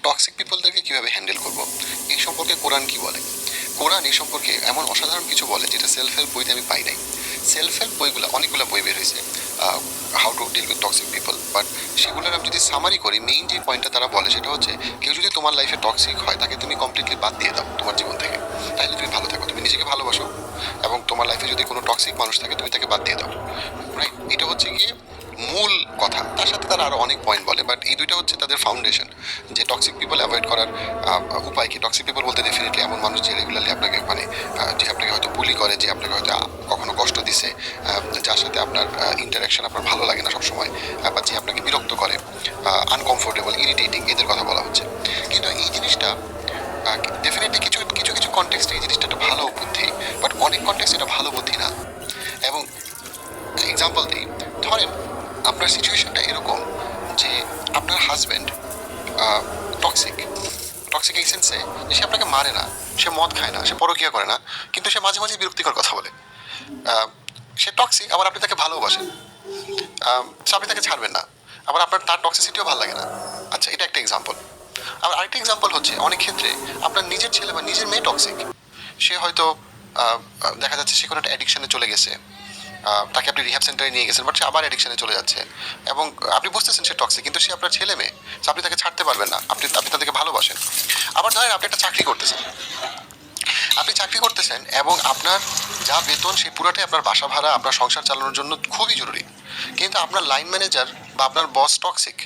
Toxic পিপলদেরকে কীভাবে handle করব, এই সম্পর্কে কোরআন কি বলে। কোরআন এই সম্পর্কে এমন অসাধারণ কিছু বলে যেটা সেলফ হেল্প বইতে আমি পাই নাই। সেলফ হেল্প বইগুলো অনেকগুলো বই বের হয়েছে, how to deal with toxic people, but সেগুলোর আমি যদি সামারি করি, মেইন যে পয়েন্টটা তারা বলে সেটা হচ্ছে কেউ যদি তোমার লাইফে টক্সিক হয় তাকে তুমি কমপ্লিটলি বাদ দিয়ে দাও তোমার জীবন থেকে, তাহলে তুমি ভালো থাকো। তুমি নিজেকে ভালোবাসো এবং তোমার লাইফে যদি কোনো টক্সিক মানুষ থাকে তুমি তাকে বাদ দিয়ে দাও, রাইট? এটা হচ্ছে গিয়ে মূল কথা। তার সাথে তারা আরও অনেক পয়েন্ট বলে, বাট এই দুইটা হচ্ছে তাদের ফাউন্ডেশন যে টক্সিক পিপল অ্যাভয়েড করার উপায় কি। টক্সিক পিপল বলতে ডেফিনেটলি এমন মানুষ যে রেগুলারলি আপনাকে মানে যে আপনাকে হয়তো বুলি করে, যে আপনাকে হয়তো কখনো কষ্ট দিছে, যার সাথে আপনার ইন্টারাকশন আপনার ভালো লাগে না সবসময়, বা যে আপনাকে বিরক্ত করে, আনকমফোর্টেবল, ইরিটেটিং, এদের কথা বলা হচ্ছে। কিন্তু এই জিনিসটা ডেফিনেটলি কিছু কিছু কিছু কনটেক্সটে এই জিনিসটা একটা ভালো বুদ্ধি, বাট অনেক কনটেক্সট এটা ভালো বুদ্ধি না। এবং এক্সাম্পল দিই, ধরেন আপনার সিচুয়েশনটা এরকম যে আপনার হাজব্যান্ড টক্সিক, টক্সিক এই সেন্সে যে সে আপনাকে মারে না, সে মদ খায় না, সে পরকীয়া করে না, কিন্তু সে মাঝে মাঝে বিরক্তিকর কথা বলে। সে টক্সিক, আবার আপনি তাকে ভালোবাসেন, আপনি তাকে ছাড়বেন না, আবার আপনার তার টক্সিসিটিও ভালো লাগে না। আচ্ছা, এটা একটা এক্সাম্পল। আবার আরেকটা এক্সাম্পল হচ্ছে অনেক ক্ষেত্রে আপনার নিজের ছেলে বা নিজের মেয়ে টক্সিক। সে হয়তো দেখা যাচ্ছে সে কোনো একটা অ্যাডিকশানে চলে গেছে, তাকে আপনি রিহ্যাব সেন্টারে নিয়ে গেছেন, বাট সে আবার অ্যাডিকশানে চলে যাচ্ছে এবং আপনি বুঝতেছেন সে টক্সিক, কিন্তু সে আপনার ছেলে মেয়ে, আপনি তাকে ছাড়তে পারবেন না, আপনি তাদেরকে ভালোবাসেন। আবার ধরেন আপনি একটা চাকরি করতেছেন, এবং আপনার যা বেতন সেই পুরোটাই আপনার বাসা ভাড়া, আপনার সংসার চালানোর জন্য খুবই জরুরি, কিন্তু আপনার লাইন ম্যানেজার বা আপনার বস টক্সিক।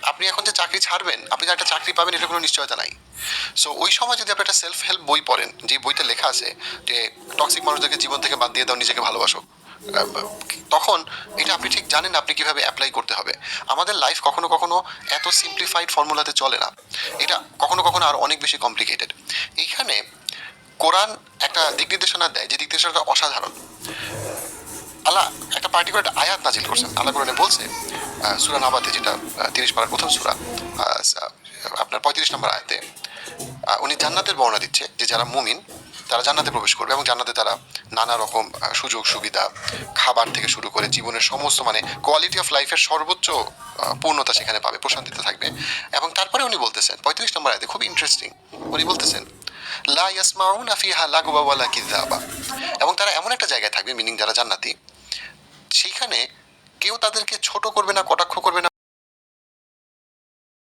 আপনি এখন যে চাকরি ছাড়বেন, আপনি যে একটা চাকরি পাবেন এটা কোনো নিশ্চয়তা নাই। সো ওই সময় যদি আপনি একটা সেলফ হেল্প বই পড়েন, যে বইতে লেখা আছে যে টক্সিক মানুষদেরকে জীবন থেকে বাদ দিয়ে দাও, নিজেকে ভালোবাসো, তখন এটা আপনি ঠিক জানেন আপনি কিভাবে অ্যাপ্লাই করতে হবে। আমাদের লাইফ কখনো কখনো এত সিম্পলিফাইড ফর্মুলাতে চলে না, এটা কখনো কখনো আর অনেক বেশি কমপ্লিকেটেড। এইখানে কোরআন একটা দিক নির্দেশনা দেয়, যে দিক নির্দেশনাটা অসাধারণ। আল্লাহ একটা পার্টিকুলার আয়াত নাজিল করছেন। আল্লাহ কোরআনে বলছে সূরা নাবাতে, যেটা 30 পারার প্রথম সূরা, আপনার 35 নম্বর আয়াতে উনি জান্নাতের বর্ণনা দিচ্ছে যে যারা মুমিন তারা জান্নাতে প্রবেশ করবে এবং জান্নাতে তারা নানা রকম সুযোগ সুবিধা, খাবার থেকে শুরু করে জীবনের সমস্ত মানে কোয়ালিটি অফ লাইফের সর্বোচ্চ পূর্ণতা সেখানে পাবে, প্রশান্তিতে থাকবে। এবং তারপরে উনি বলতেছেন 35 নম্বর আয়াতে, খুব ইন্টারেস্টিং, উনি বলতেছেন লা ইয়াসমাউনা ফিহা লাগওয়া ওয়ালা কিযাবা, এবং তারা এমন একটা জায়গায় থাকবে, মিনিং যারা জান্নাতি, সেইখানে কেউ তাদেরকে ছোট করবে না, কটাক্ষ করবে না,